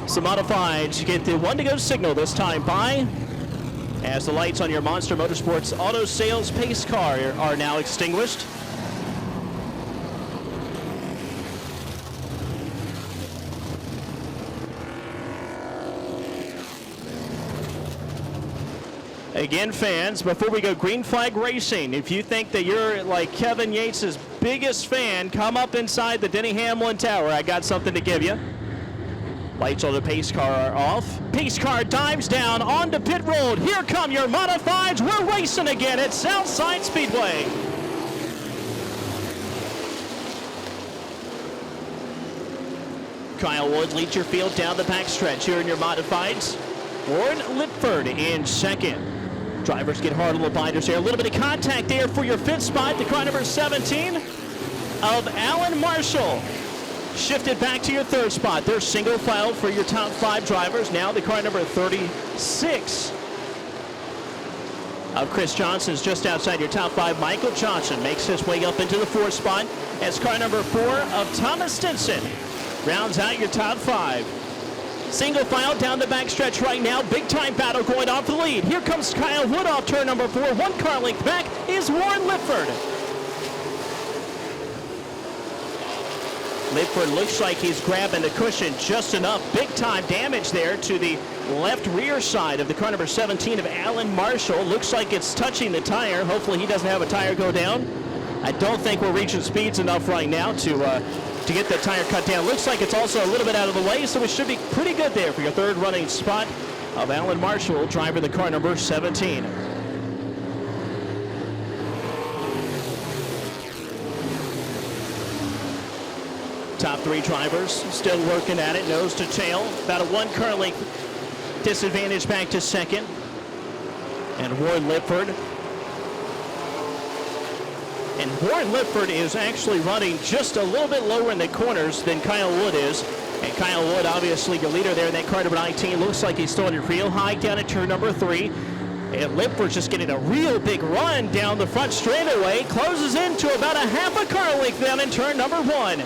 So modified, you get the 1 to go signal this time by, as the lights on your Monster Motorsports Auto Sales pace car are now extinguished. Again, fans, before we go green flag racing, if you think that you're like Kevin Yates' biggest fan, come up inside the Denny Hamlin Tower. I got something to give you. Lights on the pace car are off. Pace car dives down onto pit road. Here come your modifieds. We're racing again at Southside Speedway. Kyle Wood leads your field down the backstretch here in your modifieds. Warren Lipford in second. Drivers get hard on the binders here. A little bit of contact there for your fifth spot. The car number 17 of Alan Marshall. Shifted back to your third spot. They're single file for your top 5 drivers. Now the car number 36 of Chris Johnson's just outside your top 5. Michael Johnson makes his way up into the 4th spot as car number 4 of Thomas Stinson rounds out your top 5. Single file down the backstretch right now. Big time battle going on for the lead. Here comes Kyle Wood off turn number 4. 1 car length back is Warren Lipford. Lipford looks like he's grabbing the cushion just enough. Big time damage there to the left rear side of the car number 17 of Alan Marshall. Looks like it's touching the tire. Hopefully he doesn't have a tire go down. I don't think we're reaching speeds enough right now to get that tire cut down. Looks like it's also a little bit out of the way, so it should be pretty good there for your third running spot of Alan Marshall, driver of the car number 17. Top 3 drivers still working at it, nose to tail. About a 1 car length disadvantage back to second. And Warren Lipford. And Warren Lipford is actually running just a little bit lower in the corners than Kyle Wood is. And Kyle Wood, obviously your leader there in that car number 19. Looks like he's throwing it real high down at turn number 3. And Lipford's just getting a real big run down the front straightaway. Closes into about a half a car length down in turn number 1.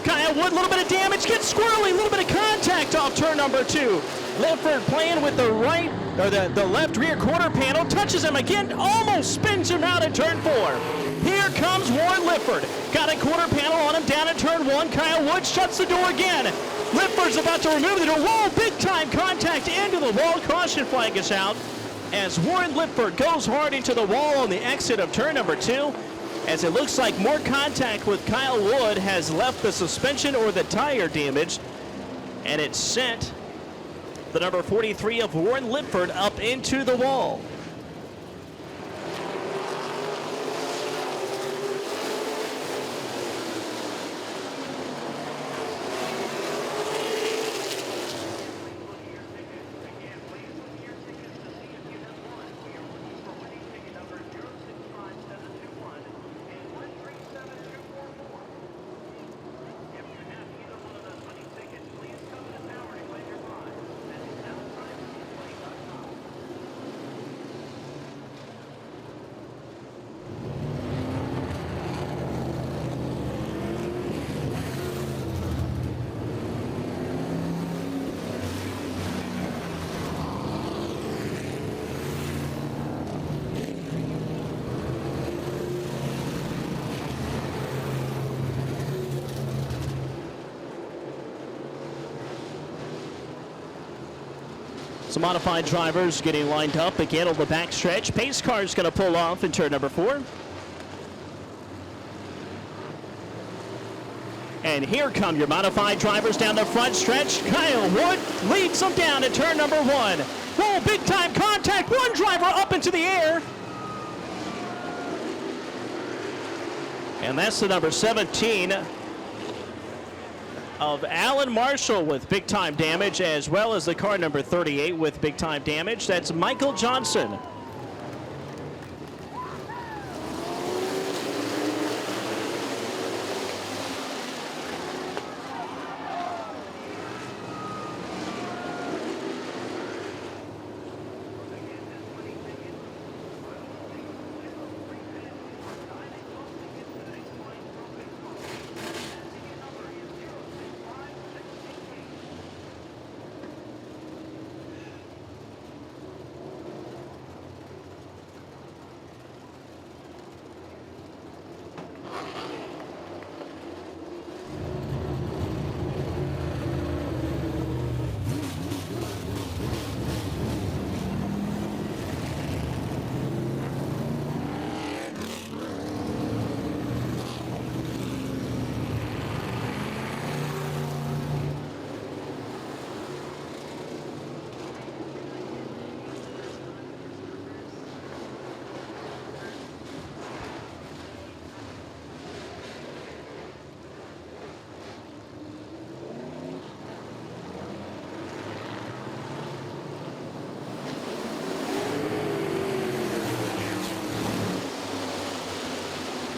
Kyle Wood, a little bit of damage, gets squirrely, a little bit of contact off turn number 2. Lipford playing with the right, or the left rear quarter panel, touches him again, almost spins him out at turn 4. Here comes Warren Lipford. Got a quarter panel on him down at turn 1. Kyle Wood shuts the door again. Lipford's about to remove the door. Whoa, big time contact into the wall. Caution flag is out as Warren Lipford goes hard into the wall on the exit of turn number 2. As it looks like more contact with Kyle Wood has left the suspension or the tire damage, and it sent the number 43 of Warren Lipford up into the wall. Some modified drivers getting lined up again on the backstretch. Pace car is going to pull off in turn number 4. And here come your modified drivers down the front stretch. Kyle Wood leads them down at turn number 1. Whoa, big time contact. One driver up into the air. And that's the number 17 of Alan Marshall with big time damage, as well as the car number 38 with big time damage. That's Michael Johnson.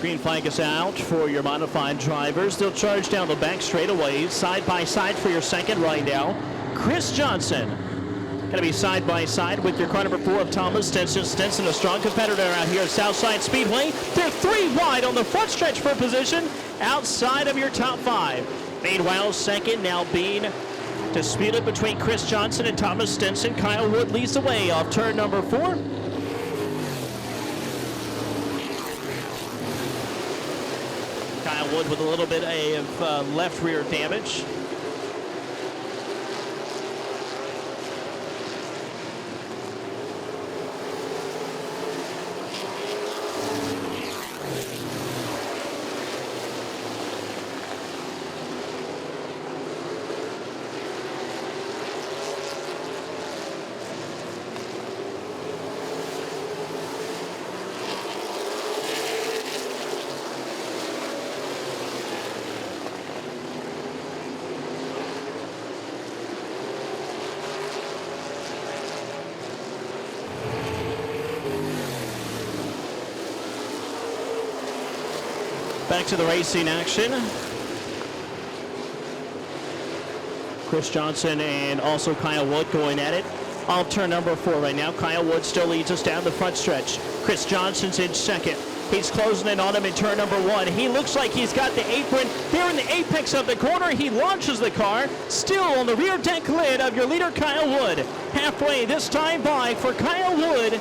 Green flag is out for your modified drivers. They'll charge down the back straightaway, side by side for your second right now. Chris Johnson going to be side by side with your car number 4 of Thomas Stinson. Stinson, a strong competitor out here at Southside Speedway. They're 3 wide on the front stretch for position outside of your top 5. Meanwhile, second now being disputed between Chris Johnson and Thomas Stinson. Kyle Wood leads the way off turn number 4. Kyle Wood with a little bit of left rear damage. Back to the racing action. Chris Johnson and also Kyle Wood going at it off turn number 4 right now. Kyle Wood still leads us down the front stretch. Chris Johnson's in second. He's closing in on him in turn number 1. He looks like he's got the apron there in the apex of the corner. He launches the car, still on the rear deck lid of your leader, Kyle Wood. Halfway this time by for Kyle Wood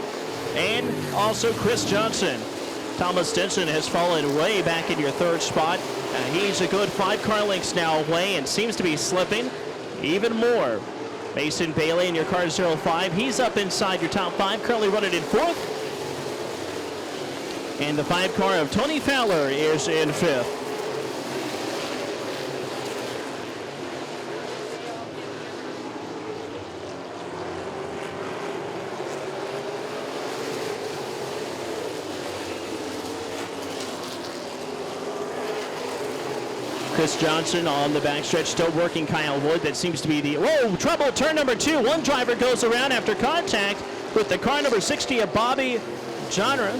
and also Chris Johnson. Thomas Stinson has fallen way back in your 3rd spot. He's a good 5 car lengths now away and seems to be slipping even more. Mason Bailey in your car 05. He's up inside your top 5, currently running in 4th. And the 5 car of Tony Fowler is in 5th. Chris Johnson on the backstretch, still working Kyle Wood. That seems to be the, whoa, trouble, turn number 2. One driver goes around after contact with the car number 60 of Bobby Jerry.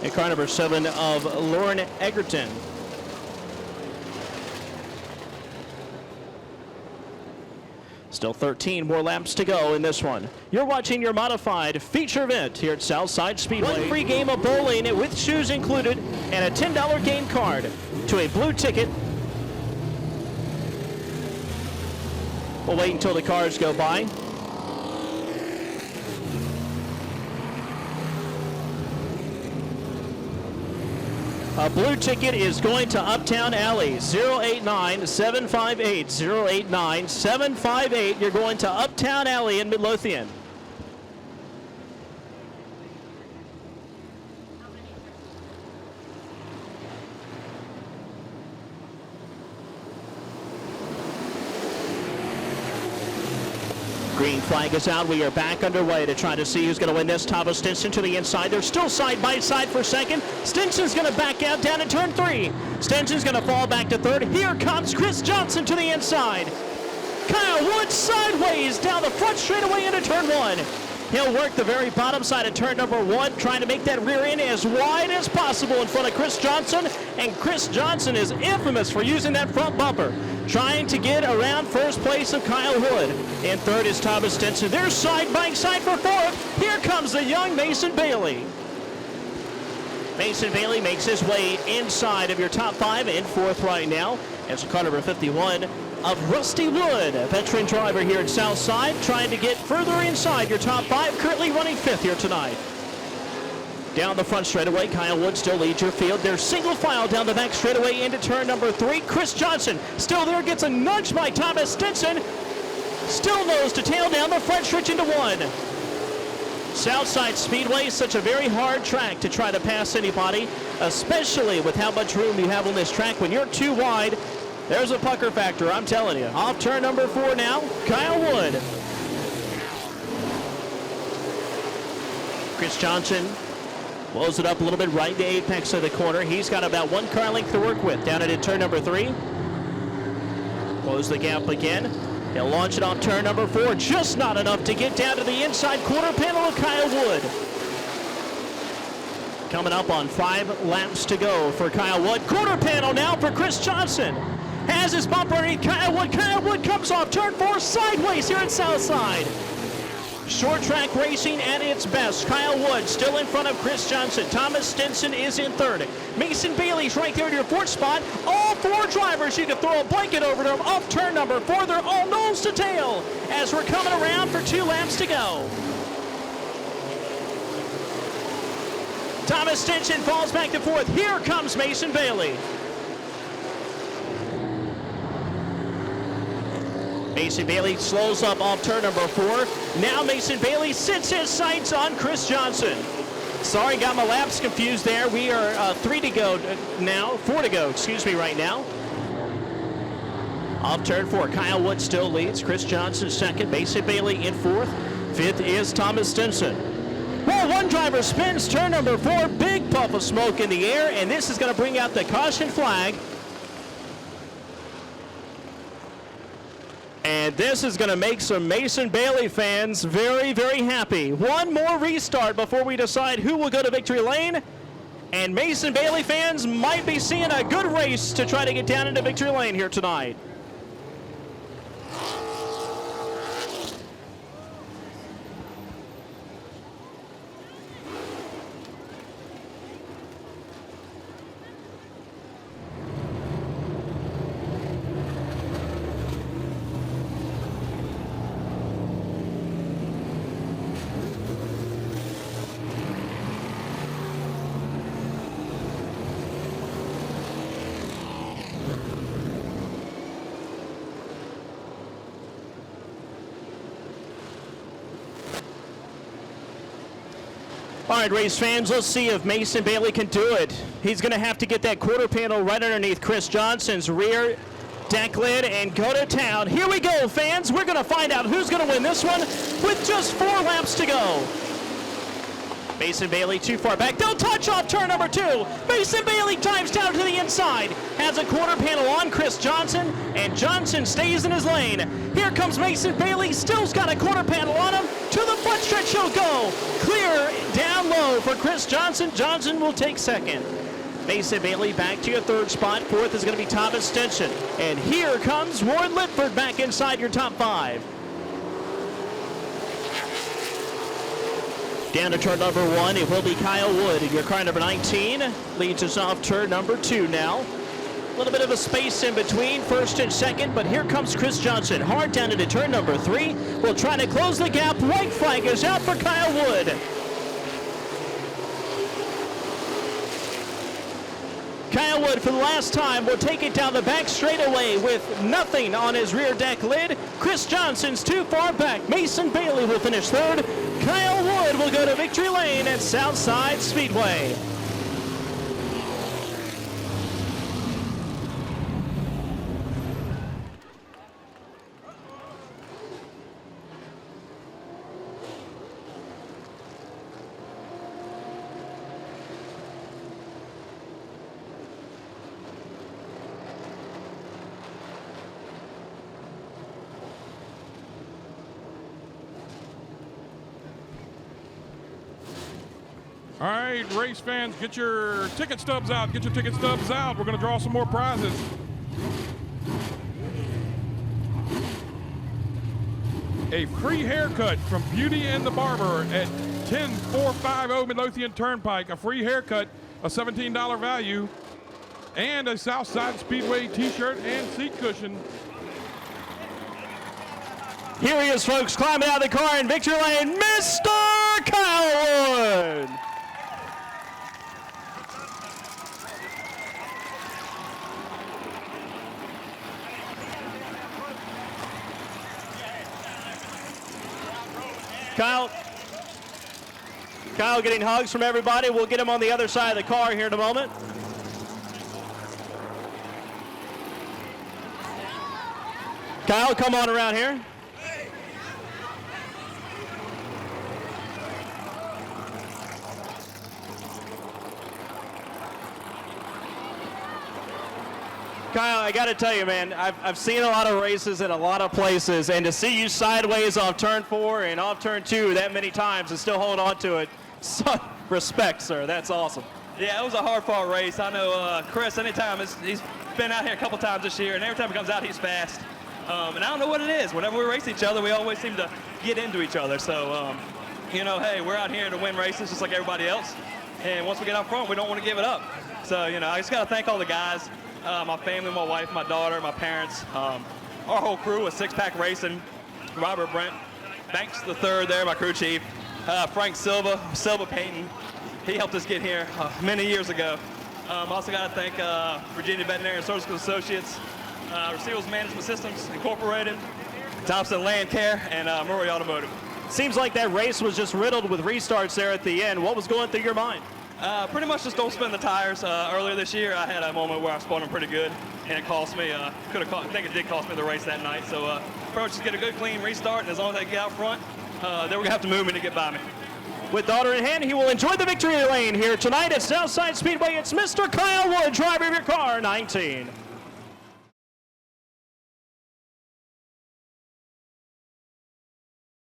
And car number 7 of Lauren Egerton. Still 13 more laps to go in this one. You're watching your modified feature event here at Southside Speedway. One free game of bowling with shoes included and a $10 game card to a blue ticket. We'll wait until the cars go by. A blue ticket is going to Uptown Alley, 089-758, 089-758. You're going to Uptown Alley in Midlothian. Green flag is out. We are back underway to try to see who's going to win this. Thomas Stinson to the inside. They're still side by side for second. Stinson's going to back out down to turn 3. Stinson's going to fall back to 3rd. Here comes Chris Johnson to the inside. Kyle Wood sideways down the front straightaway into turn 1. He'll work the very bottom side of turn number 1, trying to make that rear end as wide as possible in front of Chris Johnson. And Chris Johnson is infamous for using that front bumper, trying to get around first place of Kyle Wood. In 3rd is Thomas Stinson. They're side by side for 4th. Here comes the young Mason Bailey. Mason Bailey makes his way inside of your top 5 in 4th right now. It's car number 51 of Rusty Wood, a veteran driver here at Southside, trying to get further inside your top 5, currently running 5th here tonight. Down the front straightaway, Kyle Wood still leads your field. They're single file down the back straightaway into turn number 3. Chris Johnson still there, gets a nudge by Thomas Stinson. Still nose to tail down the front stretch into 1. Southside Speedway is such a very hard track to try to pass anybody, especially with how much room you have on this track. When you're too wide, there's a pucker factor, I'm telling you. Off turn number 4 now, Kyle Wood. Chris Johnson blows it up a little bit right in the apex of the corner. He's got about 1 car length to work with down at turn number 3. Close the gap again. He'll launch it off turn number 4. Just not enough to get down to the inside quarter panel of Kyle Wood. Coming up on 5 laps to go for Kyle Wood. Quarter panel now for Chris Johnson. Has his bumper underneath Kyle Wood. Kyle Wood comes off turn 4 sideways here at Southside. Short track racing at its best. Kyle Wood still in front of Chris Johnson. Thomas Stinson is in third. Mason Bailey's right there in your 4th spot. All 4 drivers, you can throw a blanket over them off turn number 4. They're all nose to tail as we're coming around for 2 laps to go. Thomas Stinson falls back to 4th. Here comes Mason Bailey. Mason Bailey slows up off turn number 4. Now Mason Bailey sits his sights on Chris Johnson. Sorry, got my laps confused there. We are 3 to go now, 4 to go, excuse me, right now. Off turn 4, Kyle Wood still leads. Chris Johnson 2nd, Mason Bailey in 4th. 5th is Thomas Stinson. Well, one driver spins turn number 4, big puff of smoke in the air, and this is going to bring out the caution flag. And this is going to make some Mason Bailey fans very, very happy. One more restart before we decide who will go to victory lane. And Mason Bailey fans might be seeing a good race to try to get down into victory lane here tonight. All right, race fans, let's see if Mason Bailey can do it. He's going to have to get that quarter panel right underneath Chris Johnson's rear deck lid and go to town. Here we go, fans. We're going to find out who's going to win this one with just 4 laps to go. Mason Bailey too far back. They'll touch off turn number 2. Mason Bailey dives down to the inside. Has a quarter panel on Chris Johnson, and Johnson stays in his lane. Here comes Mason Bailey. Still's got a quarter panel on him. To the front stretch he'll go. Clear down low for Chris Johnson. Johnson will take 2nd. Mason Bailey back to your 3rd spot. 4th is going to be Thomas Stinson. And here comes Warren Litford back inside your top 5. Down to turn number 1, it will be Kyle Wood. Your car number 19 leads us off turn number 2 now. A little bit of a space in between 1st and 2nd, but here comes Chris Johnson. Hard down into turn number 3. We'll try to close the gap. White flag is out for Kyle Wood. Kyle Wood, for the last time, will take it down the back straightaway with nothing on his rear deck lid. Chris Johnson's too far back. Mason Bailey will finish 3rd. Kyle Wood will go to victory lane at Southside Speedway. All right, race fans, get your ticket stubs out. Get your ticket stubs out. We're going to draw some more prizes. A free haircut from Beauty and the Barber at 10450 Midlothian Turnpike. A free haircut, a $17 value, and a Southside Speedway t-shirt and seat cushion. Here he is, folks, climbing out of the car in victory lane, Mr. Kyle Wood. Kyle getting hugs from everybody. We'll get him on the other side of the car here in a moment. Kyle, come on around here. Kyle, I got to tell you, man, I've seen a lot of races in a lot of places, and to see you sideways off turn 4 and off turn 2 that many times and still hold on to it, so Respect, sir. That's awesome. Yeah, it was a hard-fought race. I know Chris, anytime, he's been out here a couple times this year, and every time he comes out, he's fast. And I don't know what it is. Whenever we race each other, we always seem to get into each other. So, you know, hey, we're out here to win races just like everybody else. And once we get out front, we don't want to give it up. So, you know, I just got to thank all the guys, my family, my wife, my daughter, my parents, our whole crew with Six Pack Racing, Robert Brent, Banks the third there, my crew chief, Frank Silva Payton. He helped us get here many years ago. Also got to thank Virginia Veterinary and Surgical Associates, Seals Management Systems Incorporated, Thompson Land Care, and Murray Automotive. Seems like that race was just riddled with restarts there at the end. What was going through your mind? Pretty much just don't spin the tires. Earlier this year, I had a moment where I spun them pretty good, and it cost me. I think it did cost me the race that night. So pretty much just get a good, clean restart, and as long as I get out front, then we're gonna have to move me to get by me. With daughter in hand, he will enjoy the victory lane here tonight at Southside Speedway. It's Mr. Kyle Wood, driver of your car 19.